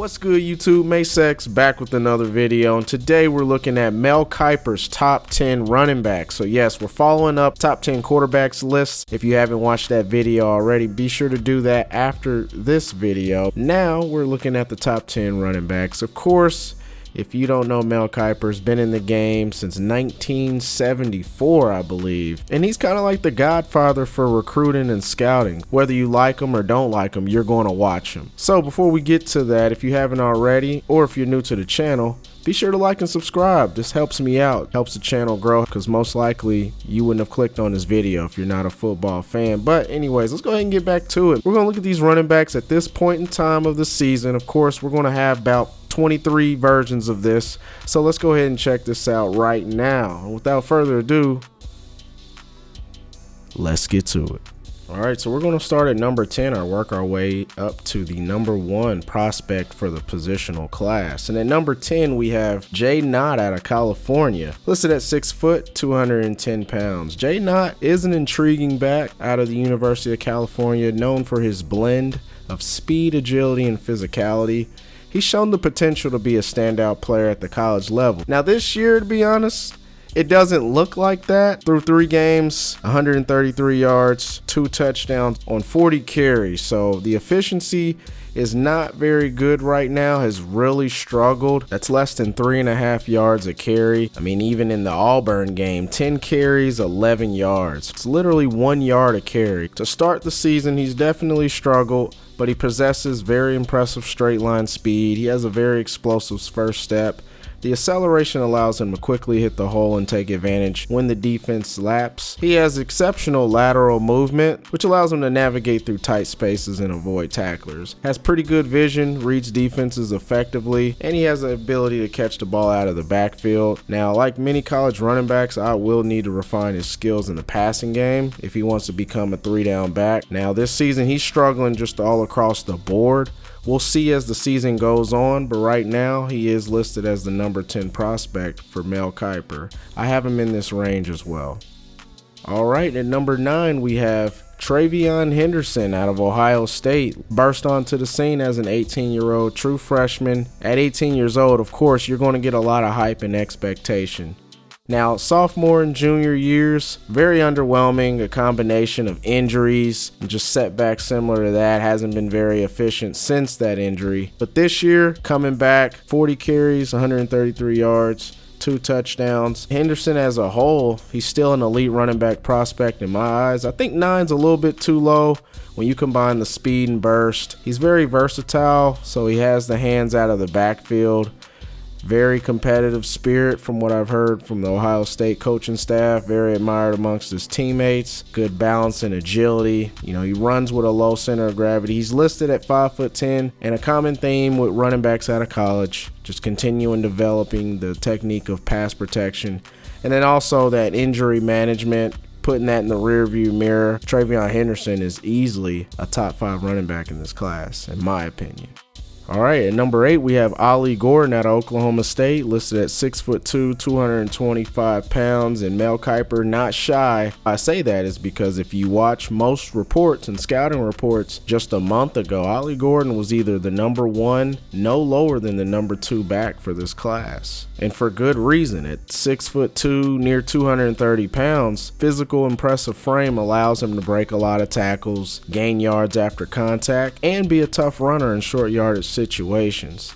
What's good, YouTube? Masex back with another video, and today we're looking at Mel Kiper's top 10 running backs. So yes, we're following up top 10 quarterbacks list. If you haven't watched that video already, be sure to do that after this video. Now we're looking at the top 10 running backs. Of course, if you don't know, Mel Kiper's been in the game since 1974, I believe. And he's kind of like the godfather for recruiting and scouting. Whether you like him or don't like him, you're going to watch him. So before we get to that, if you haven't already, or if you're new to the channel, be sure to like and subscribe. This helps me out, helps the channel grow, because most likely you wouldn't have clicked on this video if you're not a football fan. But anyways, let's go ahead and get back to it. We're going to look at these running backs at this point in time of the season. Of course, we're going to have about 23 versions of this, so let's go ahead and check this out right now. Without further ado, let's get to it. Alright, so we're going to start at number 10 or work our way up to the number 1 prospect for the positional class. And at number 10 we have Jay Knott out of California, listed at 6 foot 210 pounds. Jay Knott is an intriguing back out of the University of California, known for his blend of speed, agility, and physicality. He's shown the potential to be a standout player at the college level. Now this year, to be honest, it doesn't look like that. Through 3 games, 133 yards, 2 touchdowns on 40 carries. So the efficiency is not very good right now, has really struggled. That's less than 3.5 yards a carry. I mean, even in the Auburn game, 10 carries, 11 yards. It's literally 1 yard a carry. To start the season, he's definitely struggled, but he possesses very impressive straight line speed. He has a very explosive first step. The acceleration allows him to quickly hit the hole and take advantage when the defense laps. He has exceptional lateral movement, which allows him to navigate through tight spaces and avoid tacklers. Has pretty good vision, reads defenses effectively, and he has the ability to catch the ball out of the backfield. Now, like many college running backs, I will need to refine his skills in the passing game if he wants to become a 3-down back. Now, this season, he's struggling just all across the board. We'll see as the season goes on, but right now he is listed as the number 10 prospect for Mel Kiper. I have him in this range as well. Alright, at number 9 we have Trayon Henderson out of Ohio State. Burst onto the scene as an 18-year-old true freshman. At 18 years old, of course, you're going to get a lot of hype and expectation. Now, sophomore and junior years, very underwhelming, a combination of injuries and just setbacks similar to that. Hasn't been very efficient since that injury. But this year, coming back, 40 carries, 133 yards, 2 touchdowns. Henderson as a whole, he's still an elite running back prospect in my eyes. I think 9's a little bit too low when you combine the speed and burst. He's very versatile, so he has the hands out of the backfield. Very competitive spirit from what I've heard from the Ohio State coaching staff. Very admired amongst his teammates. Good balance and agility. You know, he runs with a low center of gravity. He's listed at 5'10", and a common theme with running backs out of college, just continuing developing the technique of pass protection. And then also that injury management, putting that in the rearview mirror. Trayon Henderson is easily a top 5 running back in this class, in my opinion. Alright, at number 8 we have Ollie Gordon out of Oklahoma State, listed at 6'2", 225 pounds, and Mel Kiper not shy. I say that is because if you watch most reports and scouting reports just a month ago, Ollie Gordon was either the number 1, no lower than the number 2 back for this class. And for good reason. At 6'2", near 230 pounds, physical impressive frame allows him to break a lot of tackles, gain yards after contact, and be a tough runner in short yardage situations.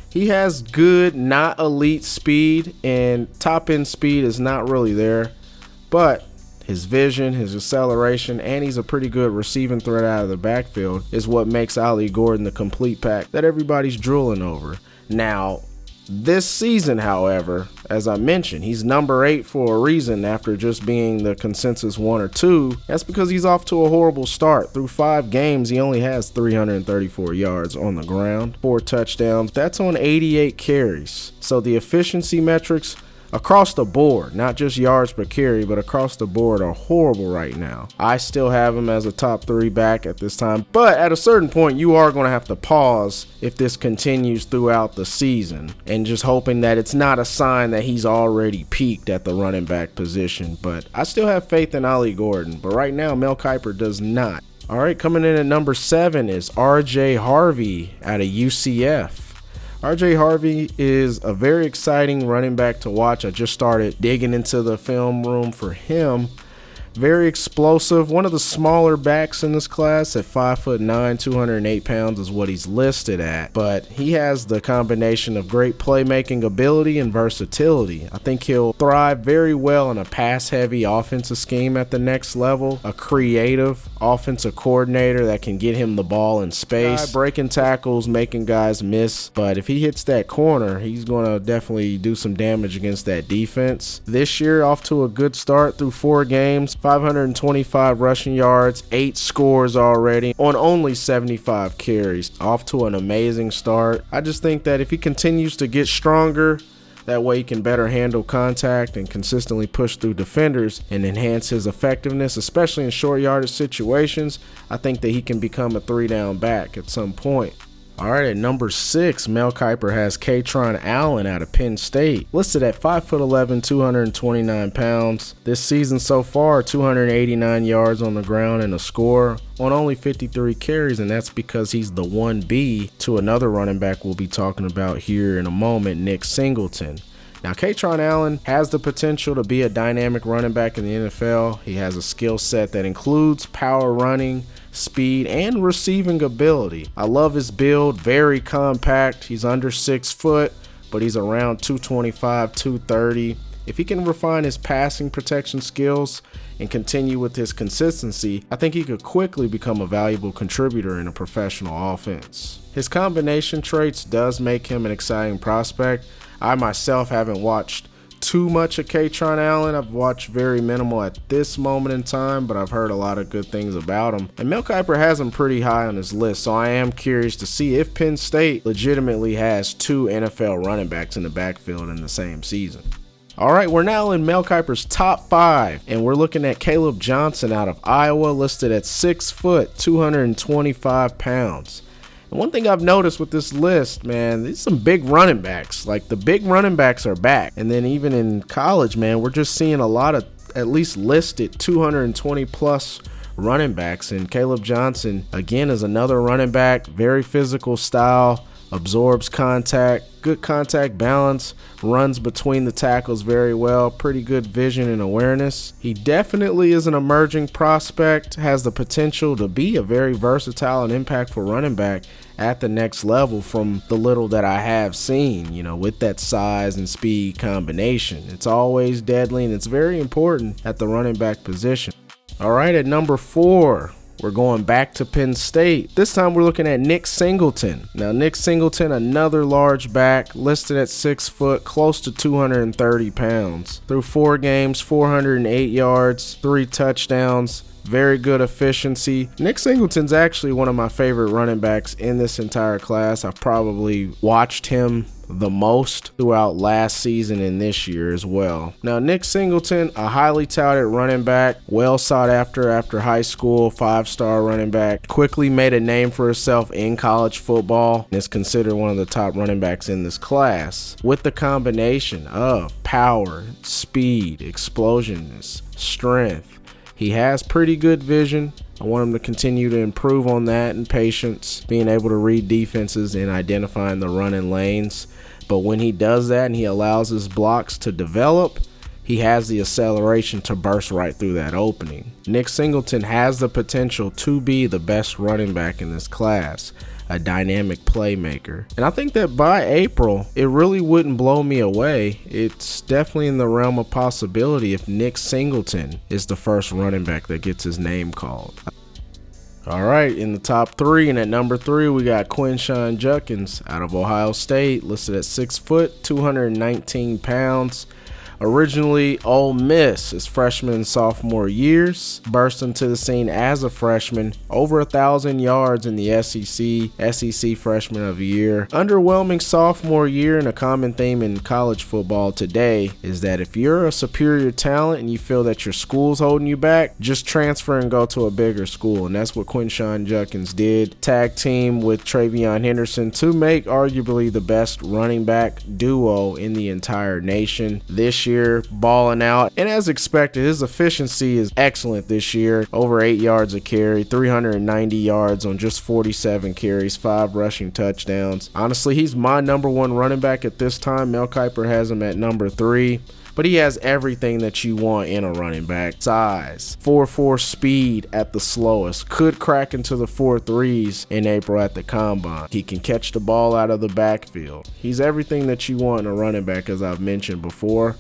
He has good, not elite speed, and top end speed is not really there, but his vision, his acceleration, and he's a pretty good receiving threat out of the backfield is what makes Ollie Gordon the complete pack that everybody's drooling over. Now, this season, however, as I mentioned, he's number 8 for a reason after just being the consensus 1 or 2. That's because he's off to a horrible start. Through 5 games, he only has 334 yards on the ground, 4 touchdowns. That's on 88 carries. So the efficiency metrics across the board, not just yards per carry, but across the board, are horrible right now. I still have him as a top 3 back at this time, but at a certain point you are going to have to pause if this continues throughout the season, and just hoping that it's not a sign that he's already peaked at the running back position. But I still have faith in Ollie Gordon, but right now Mel Kiper does not. All right, coming in at number 7 is RJ Harvey out of UCF. RJ Harvey is a very exciting running back to watch. I just started digging into the film room for him. Very explosive, one of the smaller backs in this class at 5'9", 208 pounds is what he's listed at. But he has the combination of great playmaking ability and versatility. I think he'll thrive very well in a pass-heavy offensive scheme at the next level. A creative offensive coordinator that can get him the ball in space, breaking tackles, making guys miss. But if he hits that corner, he's going to definitely do some damage against that defense. This year, off to a good start through 4 games. 525 rushing yards, 8 scores already on only 75 carries. Off to an amazing start. I just think that if he continues to get stronger, that way he can better handle contact and consistently push through defenders and enhance his effectiveness, especially in short yardage situations. I think that he can become a 3-down back at some point. All right, at number 6, Mel Kiper has KRON Allen out of Penn State, listed at 5'11", 229 pounds. This season so far, 289 yards on the ground and a score on only 53 carries, and that's because he's the 1B to another running back we'll be talking about here in a moment, Nick Singleton. Now, KRON Allen has the potential to be a dynamic running back in the NFL. He has a skill set that includes power running, speed, and receiving ability. I love his build, very compact. He's under 6 foot, but he's around 225, 230. If he can refine his passing protection skills and continue with his consistency, I think he could quickly become a valuable contributor in a professional offense. His combination traits does make him an exciting prospect. I myself haven't watched too much of KRON Allen. I've watched very minimal at this moment in time, but I've heard a lot of good things about him. And Mel Kiper has him pretty high on his list, so I am curious to see if Penn State legitimately has 2 NFL running backs in the backfield in the same season. All right, we're now in Mel Kiper's top 5, and we're looking at Caleb Johnson out of Iowa, listed at 6 foot, 225 pounds. And one thing I've noticed with this list, man, there's some big running backs. Like, the big running backs are back. And then even in college, man, we're just seeing a lot of at least listed 220 plus running backs. And Caleb Johnson, again, is another running back, very physical style, absorbs contact, good contact balance, runs between the tackles very well, pretty good vision and awareness. He definitely is an emerging prospect, has the potential to be a very versatile and impactful running back at the next level from the little that I have seen, you know, with that size and speed combination. It's always deadly and it's very important at the running back position. All right, at number 4, we're going back to Penn State. This time we're looking at Nick Singleton. Now, Nick Singleton, another large back, listed at 6 foot, close to 230 pounds. Through 4 games, 408 yards, 3 touchdowns, very good efficiency. Nick Singleton's actually one of my favorite running backs in this entire class. I've probably watched him the most throughout last season and this year as well. Now, Nick Singleton, a highly touted running back, well sought after high school, 5-star running back, quickly made a name for himself in college football and is considered one of the top running backs in this class. With the combination of power, speed, explosiveness, strength, he has pretty good vision. I want him to continue to improve on that and patience, being able to read defenses and identifying the running lanes. But when he does that and he allows his blocks to develop, he has the acceleration to burst right through that opening. Nick Singleton has the potential to be the best running back in this class, a dynamic playmaker. And I think that by April, it really wouldn't blow me away. It's definitely in the realm of possibility if Nick Singleton is the first running back that gets his name called. All right, in the top 3, and at number 3, we got Quinshad Jinns out of Ohio State, listed at 6 foot, 219 pounds. Originally Ole Miss his freshman and sophomore years, burst into the scene as a freshman, over 1,000 yards in the SEC Freshman of the Year. Underwhelming sophomore year, and a common theme in college football today is that if you're a superior talent and you feel that your school's holding you back, just transfer and go to a bigger school, and that's what Quinshad Jinns did. Tag team with Trayon Henderson to make arguably the best running back duo in the entire nation. This this year, balling out. And as expected, his efficiency is excellent this year. Over 8 yards a carry, 390 yards on just 47 carries, 5 rushing touchdowns. Honestly, he's my number 1 running back at this time. Mel Kiper has him at number 3. But he has everything that you want in a running back. Size, 4.4 speed at the slowest, could crack into the 4.3s in April at the combine. He can catch the ball out of the backfield. He's everything that you want in a running back, as I've mentioned before.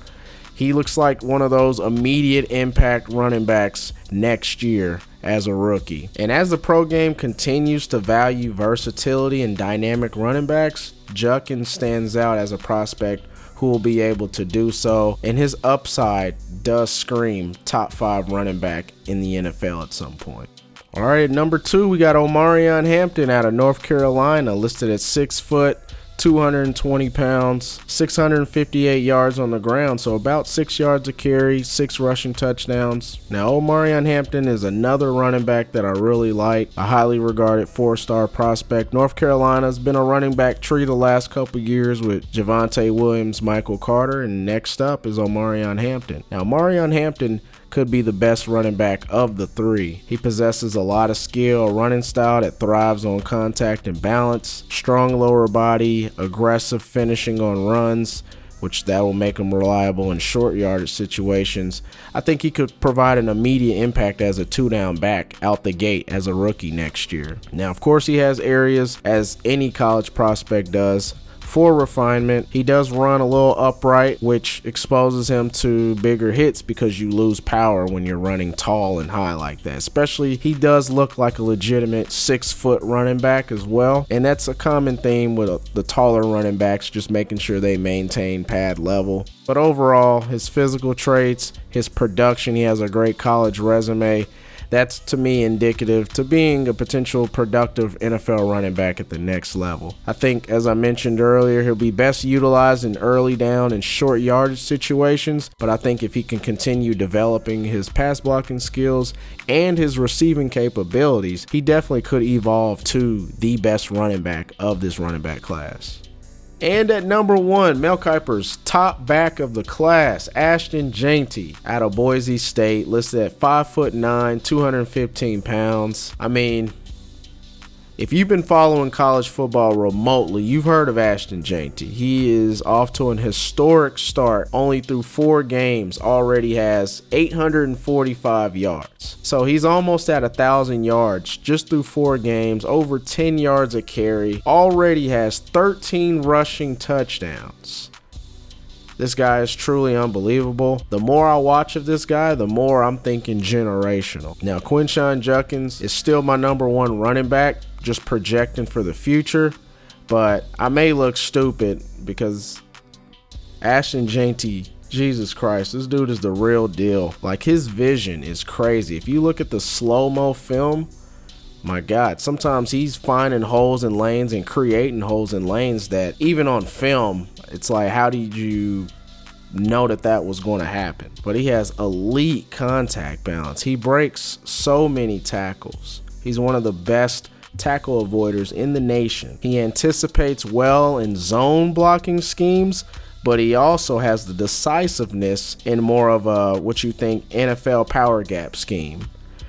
He looks like one of those immediate impact running backs next year as a rookie. And as the pro game continues to value versatility and dynamic running backs, Jinns stands out as a prospect who will be able to do so, and his upside does scream top 5 running back in the NFL at some point. All right, at number 2, we got Omarean Hampton out of North Carolina, listed at 6 foot, 220 pounds, 658 yards on the ground, so about 6 yards a carry, 6 rushing touchdowns. Now, Omarean Hampton is another running back that I really like, a highly regarded 4-star prospect. North Carolina's been a running back tree the last couple years with Javonte Williams, Michael Carter, and next up is Omarean Hampton. Now, Omarean Hampton could be the best running back of the 3. He possesses a lot of skill, a running style that thrives on contact and balance, strong lower body, aggressive finishing on runs, which that will make him reliable in short yardage situations. I think he could provide an immediate impact as a 2-down back out the gate as a rookie next year. Now, of course, he has areas, as any college prospect does, for refinement. He does run a little upright, which exposes him to bigger hits because you lose power when you're running tall and high like that. Especially, he does look like a legitimate 6-foot running back as well, and that's a common theme with the taller running backs, just making sure they maintain pad level. But overall, his physical traits, his production, he has a great college resume. That's, to me, indicative to being a potential productive NFL running back at the next level. I think, as I mentioned earlier, he'll be best utilized in early down and short yardage situations, but I think if he can continue developing his pass blocking skills and his receiving capabilities, he definitely could evolve to the best running back of this running back class. And at number 1, Mel Kiper's top back of the class, Ashtonjinty out of Boise State, listed at 5'9", 215 pounds. I mean, if you've been following college football remotely, you've heard of Ashtonjinty. He is off to an historic start. Only through 4 games already has 845 yards. So he's almost at 1,000 yards just through 4 games, over 10 yards a carry. Already has 13 rushing touchdowns. This guy is truly unbelievable. The more I watch of this guy, the more I'm thinking generational. Now, Quinshad Jinns is still my number 1 running back, just projecting for the future, but I may look stupid because Ashtonjinty, Jesus Christ, this dude is the real deal. Like, his vision is crazy. If you look at the slow-mo film, my God, sometimes he's finding holes in lanes and creating holes in lanes that even on film, it's like, how did you know that was going to happen? But he has elite contact balance. He breaks so many tackles. He's one of the best tackle avoiders in the nation. He anticipates well in zone blocking schemes, but he also has the decisiveness in more of a what you think NFL power gap scheme.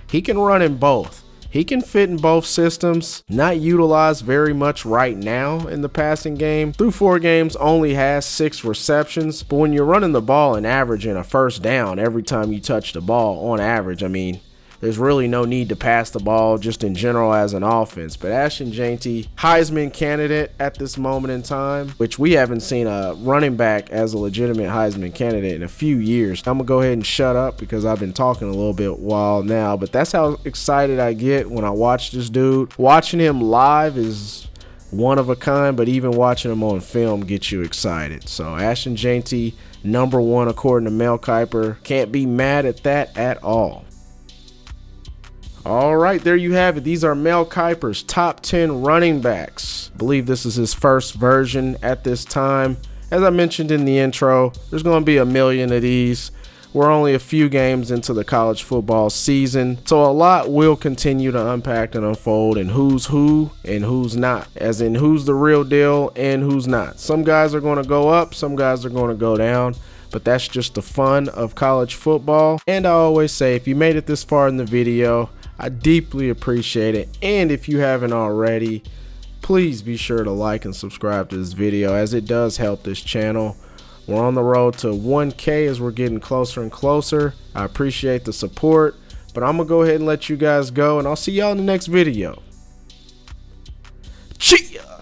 He can run in both. He can fit in both systems, not utilized very much right now in the passing game. Through 4 games, only has 6 receptions, but when you're running the ball and averaging a first down every time you touch the ball on average, I mean, there's really no need to pass the ball just in general as an offense. But Ashtonjinty, Heisman candidate at this moment in time, which we haven't seen a running back as a legitimate Heisman candidate in a few years. I'm going to go ahead and shut up because I've been talking a little bit while now, but that's how excited I get when I watch this dude. Watching him live is one of a kind, but even watching him on film gets you excited. So Ashtonjinty, number 1 according to Mel Kiper. Can't be mad at that at all. All right, there you have it. These are Mel Kiper's top 10 running backs. I believe this is his first version at this time. As I mentioned in the intro, there's going to be a million of these. We're only a few games into the college football season, so a lot will continue to unpack and unfold in who's who and who's not, as in who's the real deal and who's not. Some guys are going to go up, some guys are going to go down, but that's just the fun of college football. And I always say, if you made it this far in the video, I deeply appreciate it. And if you haven't already, please be sure to like and subscribe to this video, as it does help this channel. We're on the road to 1K as we're getting closer and closer. I appreciate the support, but I'm gonna go ahead and let you guys go, and I'll see y'all in the next video. Cheers!